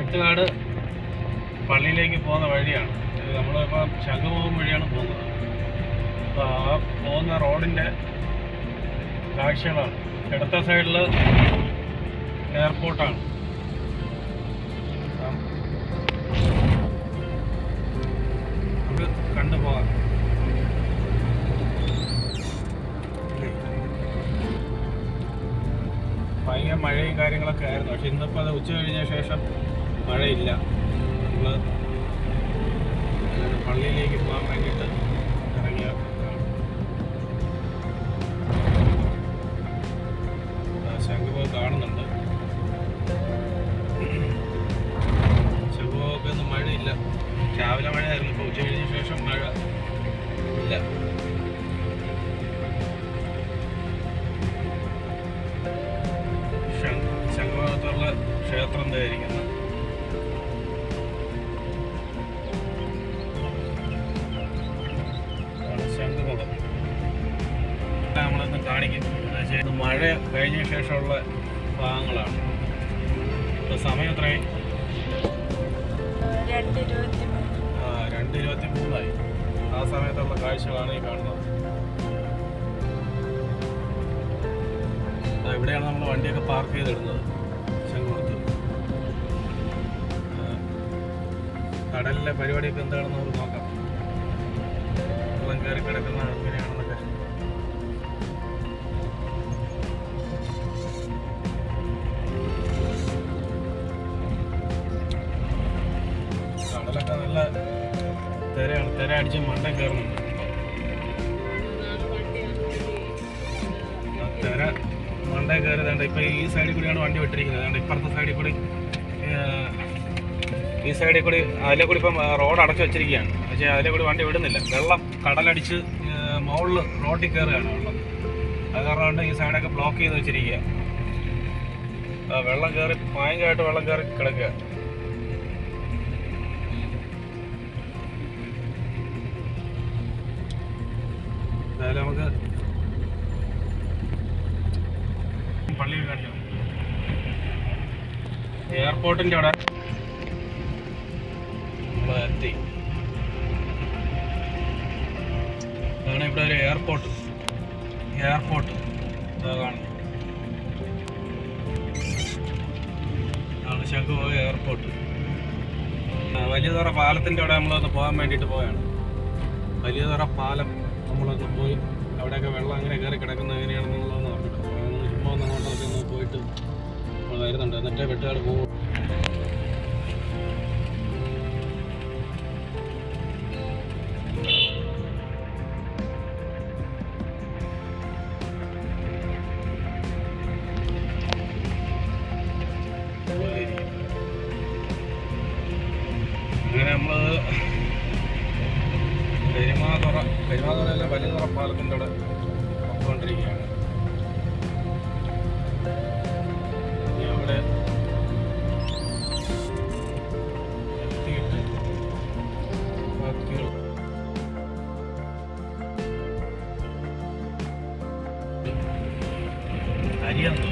മണർത്തുകാട് പള്ളിയിലേക്ക് പോകുന്ന വഴിയാണ്. നമ്മളിപ്പോൾ ശംഖുമുഖം വഴിയാണ് പോകുന്നത്. അപ്പോൾ ആ പോകുന്ന റോഡിൻ്റെ കാഴ്ചകളാണ്. ഇടത്തെ സൈഡിൽ എയർപോർട്ടാണ്. നമുക്ക് കണ്ടുപോകാം. ഭയങ്കര മഴയും കാര്യങ്ങളൊക്കെ ആയിരുന്നു. പക്ഷെ ഇന്നിപ്പോൾ അത് ഉച്ച കഴിഞ്ഞ ശേഷം മഴയില്ല. നമ്മൾ പള്ളിയിലേക്ക് പോകാൻ വേണ്ടിയിട്ട് ഇറങ്ങിയ ശംഖുമുഖം കാണുന്നുണ്ട്. ശംഖുമുഖമൊക്കെ ഒന്നും മഴയില്ല. രാവിലെ മഴയായിരുന്നു. ഇപ്പോൾ ഉച്ച കഴിഞ്ഞ ശേഷം മഴ ഇല്ല. ശംഖുമുഖത്തുള്ള ക്ഷേത്രം എന്തായിരിക്കുന്നു. ശംഖുമുഖം നമ്മളിന്ന് കാണിക്കുന്നത് മഴ കഴിഞ്ഞ ശേഷമുള്ള ഭാഗങ്ങളാണ്. ഇപ്പോൾ സമയം എത്രയായി? 2:23 ആ സമയത്തുള്ള കാഴ്ചകളാണ് ഈ കാണുന്നത്. ഇവിടെയാണ് നമ്മൾ വണ്ടിയൊക്കെ പാർക്ക് ചെയ്തിടുന്നത്. ശംഖുമുഖത്ത് കടലിലെ പരിപാടിയൊക്കെ എന്താണെന്ന് നമുക്ക് നോക്കാം. വെള്ളം കയറി കിടക്കുന്ന എങ്ങനെയാണെന്നൊക്കെ. കടലൊക്കെ നല്ല തിരയാണ്. തിര അടിച്ച് മണ്ടം കയറുന്നുണ്ട്. തിര മണ്ടേ കയറി വേണ്ട. ഇപ്പം ഈ സൈഡിൽ കൂടിയാണ് വണ്ടി വിട്ടിരിക്കുന്നത്. അതുകൊണ്ട് ഇപ്പുറത്തെ സൈഡിൽ കൂടി ഈ സൈഡിൽ കൂടി അതിലെ കൂടി ഇപ്പം റോഡ് അടച്ചു വെച്ചിരിക്കുകയാണ്. പക്ഷേ അതിലെ കൂടി വണ്ടി വിടുന്നില്ല. വെള്ളം കടലടിച്ച് മുകളിൽ റോഡിൽ കയറുകയാണ് വെള്ളം. അത് കാരണം കൊണ്ട് ഈ സൈഡൊക്കെ ബ്ലോക്ക് ചെയ്ത് വെച്ചിരിക്കുക. വെള്ളം കയറി ഭയങ്കരമായിട്ട് വെള്ളം കയറി കിടക്കുക. എന്തായാലും നമുക്ക് പള്ളിയിൽ കാണിക്കാം. എയർപോർട്ടിൻ്റെ അവിടെ നമ്മൾ എത്തി. അതാണ് ഇവിടെ ഒരു എയർപോർട്ട്. ഇതാ കാണുന്നു. അതാണ് ശംഖുമുഖം എയർപോർട്ട്. വലിയതറ പാലത്തിൻ്റെ അവിടെ നമ്മളൊന്ന് പോകാൻ വേണ്ടിയിട്ട് പോവുകയാണ്. വലിയതറ പാലം നമ്മളൊന്ന് പോയി അവിടെയൊക്കെ വെള്ളം അങ്ങനെ കയറി കിടക്കുന്നത് എങ്ങനെയാണെന്നുള്ളതെന്ന് നോക്കിയിട്ട് ചുമ്മാ ഒന്ന് അങ്ങോട്ടൊക്കെ ഒന്ന് പോയിട്ട് നമ്മൾ വരുന്നുണ്ട്. എന്നിട്ടേ വെട്ടുകാട് പോകും. അങ്ങനെ നമ്മൾ പെരുമാതുറയിലെ വലിയതുറ പാലത്തിൻ്റെ അവിടെ പോയിക്കൊണ്ടിരിക്കുകയാണ്. അവിടെ എത്തിയിട്ട് അരിയാന്ന്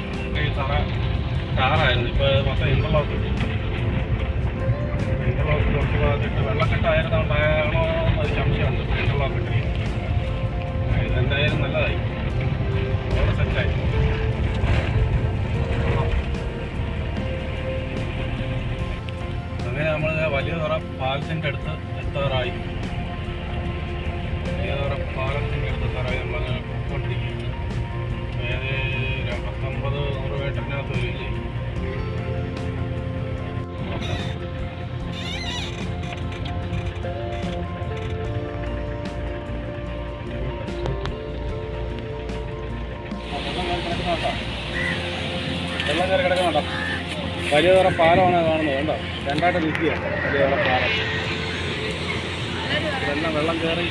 ടാറായിരുന്നു. ഇപ്പോൾ മൊത്തം ഇന്റർലോക്ക് കുറച്ച് ഭാഗത്തിട്ട് വെള്ളക്കെട്ടായിരുന്നോണ്ടാണോ എന്നൊരു സംശയമുണ്ട്. ഇന്റർലോക്ക് ഇട്ടിരിക്കും. ഇതെന്തായാലും നല്ലതായി. റോഡ് സെറ്റായി. അങ്ങനെ നമ്മൾ വലിയതുറ പാലത്തിൻ്റെ അടുത്ത് എത്താറായി. നമ്മളങ്ങനെ പോയിക്കൊണ്ടിരിക്കുകയാണ്. അതായത് 50-100 മീറ്ററിനകത്ത് വരില്ലേ. വെള്ളം കയറി കിടക്കുന്നുണ്ടോ? വലിയതുറ പാലമാണ് കാണുന്നത്. കണ്ടോ? രണ്ടായിട്ട് നിൽക്കുക വലിയതുറ പാലം. ഇതെല്ലാം വെള്ളം കയറി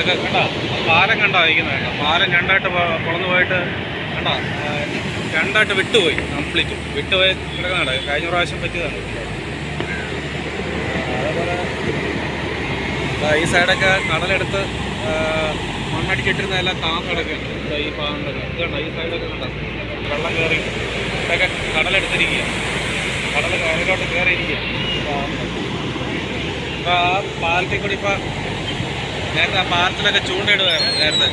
ഇതൊക്കെ കണ്ടോ, പാലം കണ്ടോ ഇരിക്കുന്നത് കേട്ടോ. പാലം രണ്ടായിട്ട് പൊളന്നു പോയിട്ട് കണ്ടോ, രണ്ടായിട്ട് വിട്ടുപോയി, കംപ്ലീറ്റ് വിട്ടുപോയി കിടക്കുന്നുണ്ട്. കഴിഞ്ഞ പ്രാവശ്യം പറ്റിയതാണ്. അതേപോലെ ഈ സൈഡൊക്കെ കടലെടുത്ത് മണ്ണടിച്ചിട്ടിരുന്നതെല്ലാം താന്ന് കിടക്കുകയാണ്. ഈ ഭാഗങ്ങളൊക്കെ ഇത് കണ്ടോ, ഈ സൈഡൊക്കെ കണ്ടോ വെള്ളം കയറി ഇതൊക്കെ കടലെടുത്തിരിക്കുക, കടൽ കരയിലോട്ട് കയറിയിരിക്കുക. ഇപ്പോൾ ആ പാലത്തിൽ കൂടി ഇപ്പോൾ നേരത്തെ ആ പാലത്തിലൊക്കെ ചൂണ്ടയിടുമായിരുന്നു. നേരത്തെ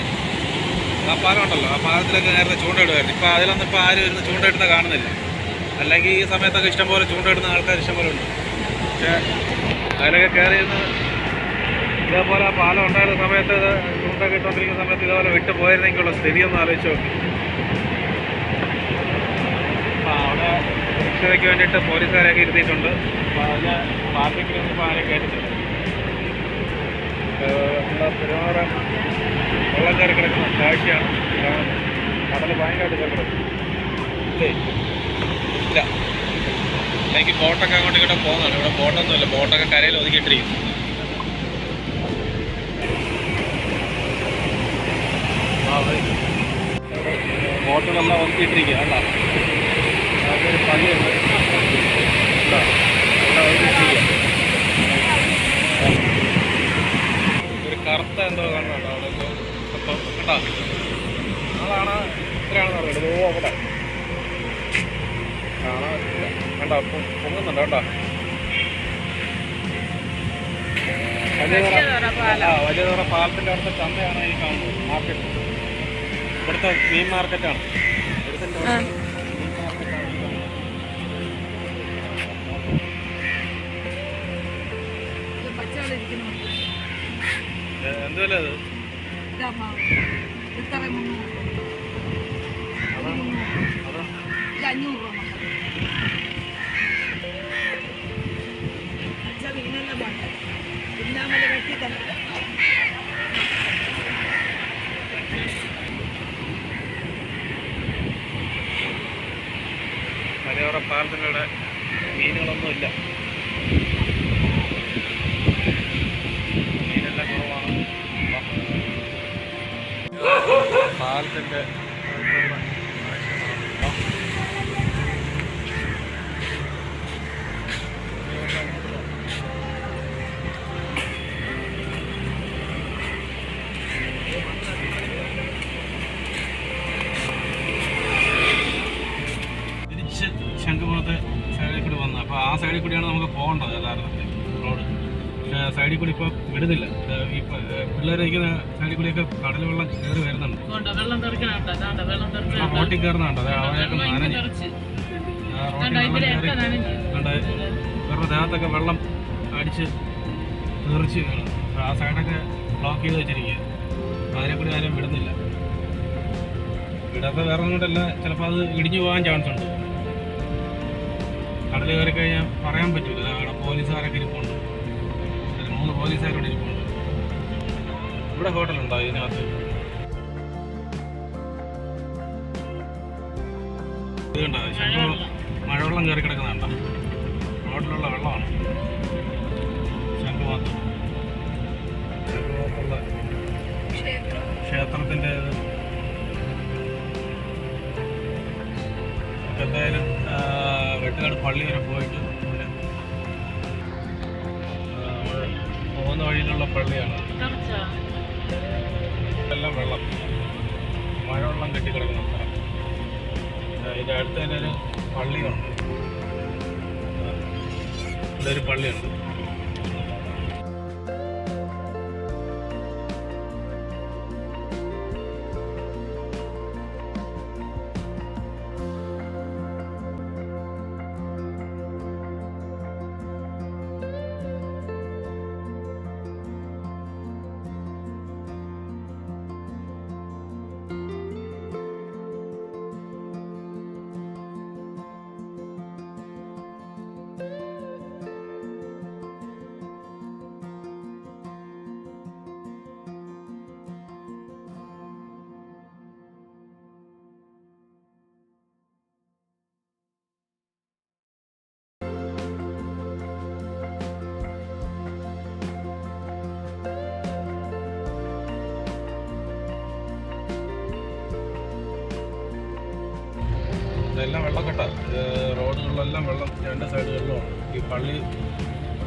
ആ പാലം ഉണ്ടല്ലോ, ആ പാലത്തിലൊക്കെ നേരത്തെ ചൂണ്ടയിടുമായിരുന്നു. ഇപ്പോൾ അതിലൊന്നും ഇപ്പോൾ ആരും ഇരുന്ന് ചൂണ്ടയിടുന്ന കാണുന്നില്ല. അല്ലെങ്കിൽ ഈ സമയത്തൊക്കെ ഇഷ്ടംപോലെ ചൂണ്ടയിടുന്ന ആൾക്കാർ ഇഷ്ടംപോലെ ഉണ്ട്. പക്ഷേ അതിലൊക്കെ കയറിയിരുന്ന് ഇതേപോലെ ആ പാലം ഉണ്ടായിരുന്ന സമയത്ത് ചൂണ്ടൊക്കെ ഇട്ടുകൊണ്ടിരിക്കുന്ന സമയത്ത് ഇതേപോലെ വിട്ടു പോയിരുന്നെങ്കിലുള്ള സ്ഥിതിയൊന്നും ആലോചിച്ച് നോക്കി. അവിടെ സുരക്ഷയ്ക്ക് വേണ്ടിയിട്ട് പോലീസുകാരെയൊക്കെ ഇരുത്തിയിട്ടുണ്ട്. അപ്പോൾ അതിന് പാർട്ടിക്കൊന്നും ഇപ്പോൾ ആരെയും കയറ്റിട്ടില്ല. തിരുവനന്തപുരം വെള്ളം കയറി കിടക്കുന്ന കാഴ്ചയാണ്. കടൽ ഭയങ്കരമായിട്ട് കയറി കിടക്കും ഇല്ലേ? ഇല്ല, എനിക്ക് ബോട്ടൊക്കെ അങ്ങോട്ട് ഇങ്ങോട്ട് പോകുന്നതാണ്. ഇവിടെ ബോട്ടൊന്നുമില്ല, ബോട്ടൊക്കെ കരയിൽ ഒതുക്കിയിട്ടിരിക്കും. ബോട്ടുകളെല്ലാം ഒതുക്കിയിട്ടിരിക്കുക. അല്ല അതൊരു പള്ളിയുണ്ട്, ഇവിടെ ഒതുക്കിയിട്ടിരിക്കുക. ഒരു കറുത്ത എന്തോ കാണുന്നുണ്ടോ അവിടെ കേട്ടോ, അതാണ് ഇത്രയാണെന്ന് പറയുന്നത്. ഓ അവിടെ കാണാൻ കണ്ടോ, പൊങ്ങുന്നുണ്ടോ കേട്ടോ. വലിയതോറ പാലത്തിൻ്റെ അടുത്ത ചന്തയാണ് ഈ കാണുന്നത്. മാർക്കറ്റ് ഇവിടുത്തെ മീൻ മാർക്കറ്റാണ്. ഇവിടുത്തെ മീൻ മാർക്കറ്റാണ് ഈ കാണുന്നത്. എന്തുവല്ല അത്? മലയോര പാലത്തിലൂടെ മീനുകളൊന്നുമില്ല, മീനെല്ലാം കുറവാണ്. പാലത്തിൻ്റെ ശംഖുമുഖത്തെ സൈഡിൽ കൂടി വന്നത്. അപ്പോൾ ആ സൈഡിൽ കൂടിയാണ് നമുക്ക് പോകേണ്ടത് യഥാർത്ഥത്തിൽ റോഡ്. പക്ഷേ സൈഡിൽ കൂടി ഇപ്പോൾ വിടുന്നില്ല. ഈ പിള്ളേർ ഇരിക്കുന്ന സൈഡിൽ കൂടിയൊക്കെ കടൽ വെള്ളം കയറി വരുന്നുണ്ട്. റോട്ടിൽ കയറുന്നുണ്ട്. അത് അവിടെയൊക്കെ നനഞ്ഞ് റോട്ടിൽ വെള്ളം കയറി കണ്ട് ഇവരുടെ ദേഹത്തൊക്കെ വെള്ളം അടിച്ച് തെറിച്ച് വീണു. ആ സൈഡൊക്കെ ബ്ലോക്ക് ചെയ്ത് വെച്ചിരിക്കുക. അതിനെ കൂടി ആരും വിടുന്നില്ല. വിടാത്ത വേറെ ഒന്നുകൊണ്ടല്ല, ചിലപ്പോൾ അത് ഇടിഞ്ഞു പോകാൻ ചാൻസ് ഉണ്ട്. കടൽ കയറി കഴിഞ്ഞാൽ പറയാൻ പറ്റില്ല. അവിടെ പോലീസുകാരൊക്കെ ഇരിപ്പുണ്ട്, 3 പോലീസുകാരോട് ഇരിപ്പുണ്ട്. ഇവിടെ ഹോട്ടലുണ്ടോ ഇതിനകത്ത്? ഇത് കണ്ടോ, ശംഖു മഴവെള്ളം കയറി കിടക്കുന്നുണ്ടോ? റോഡിലുള്ള വെള്ളമാണ് ശംഖുമുഖത്ത്. ശംഖുമുഖത്തുള്ള ക്ഷേത്രത്തിൻ്റെ എന്തായാലും വെട്ടുകാട് പള്ളി വരെ പോയിട്ട് പോകുന്ന വഴിയിലുള്ള പള്ളിയാണ്. എല്ലാം വെള്ളം, മഴവെള്ളം കെട്ടിക്കിടക്കുന്ന സ്ഥലം. ഇതിൻ്റെ അടുത്ത് തന്നെ ഒരു പള്ളിയുണ്ട്. ഇവിടെ ഒരു പള്ളിയുണ്ട്. ഇതെല്ലാം വെള്ളക്കെട്ട, റോഡുകളിലെല്ലാം വെള്ളം രണ്ട് സൈഡുകളിലും. ഈ പള്ളി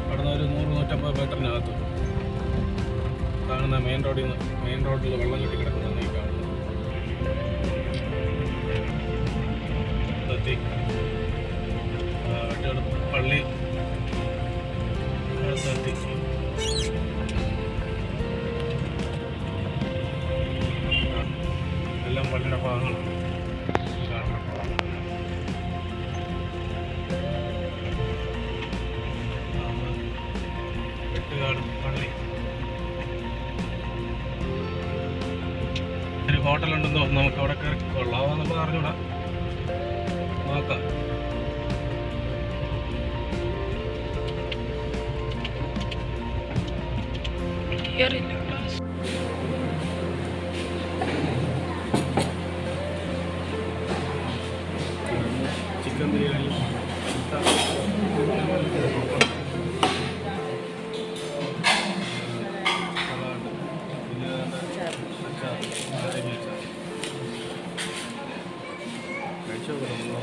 അവിടുന്ന് ഒരു 100-150 മീറ്ററിനകത്ത് കാണുന്ന മെയിൻ റോഡിൽ വെള്ളം കെട്ടി കിടക്കുന്നതാണ് ഈ കാണുന്നത്. പള്ളി അടുത്തെത്തി. എല്ലാം പള്ളിയുടെ ഭാഗങ്ങളാണ് കാണുന്നത്. വെട്ടുകാട് പള്ളി. ഒരു ഹോട്ടലുണ്ടെന്ന് തോന്നുന്നു, നമുക്ക് അവിടെ കയറി കൊള്ളാമെന്നുള്ളത് അറിഞ്ഞൂടാ, നോക്കാം. ചിക്കൻ ബിരിയാണി, കഴിച്ചോ കുഴപ്പമില്ല.